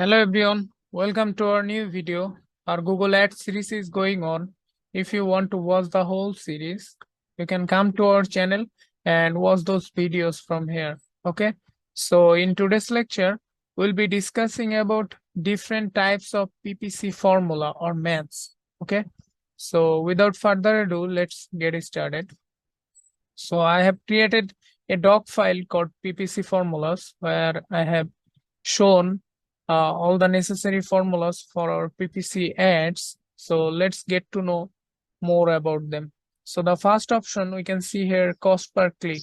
Hello everyone, welcome to our new video. Our Google Ads series is going on. If you want to watch the whole series, you can come to our channel and watch those videos from here. Okay, so in today's lecture, we'll be discussing about different types of PPC formula or maths. Okay, so without further ado, let's get started. So I have created a doc file called PPC formulas where I have shown all the necessary formulas for our PPC ads. So let's get to know more about them. So the first option we can see here, cost per click.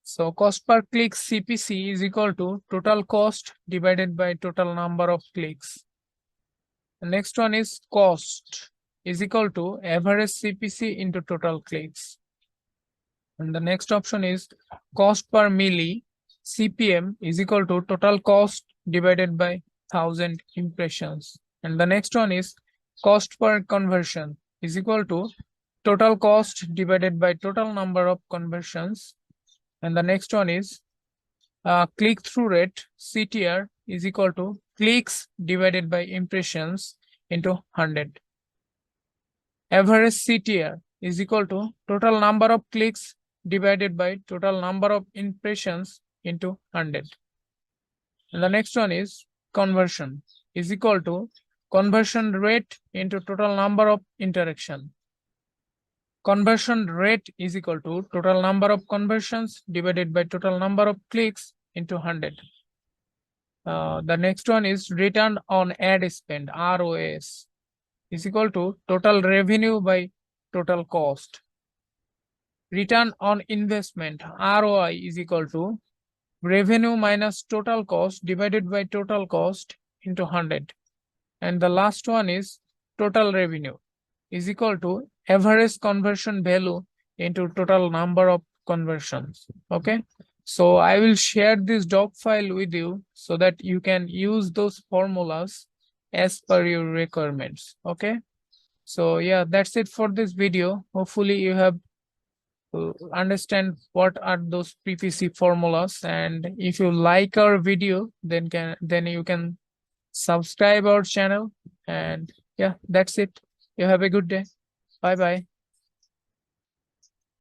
So cost per click CPC is equal to total cost divided by total number of clicks. The next one is cost is equal to average CPC into total clicks. And the next option is cost per milli CPM is equal to total cost divided by 1000 impressions. And the next one is cost per conversion is equal to total cost divided by total number of conversions. And the next one is click-through rate CTR is equal to clicks divided by impressions into 100. Average CTR is equal to total number of clicks divided by total number of impressions into 100. And the next one is conversion is equal to conversion rate into total number of interaction. Conversion rate is equal to total number of conversions divided by total number of clicks into 100. The next one is return on ad spend, ROAS, is equal to total revenue by total cost. Return on investment, ROI, is equal to revenue minus total cost divided by total cost into 100. And the last one is total revenue is equal to average conversion value into total number of conversions. Okay, so I will share this doc file with you so that you can use those formulas as per your requirements. Okay, so yeah, that's it for this video. Hopefully you have understand what are those PPC formulas, and if you like our video, then you can subscribe our channel. And yeah, that's it. You have a good day. Bye bye.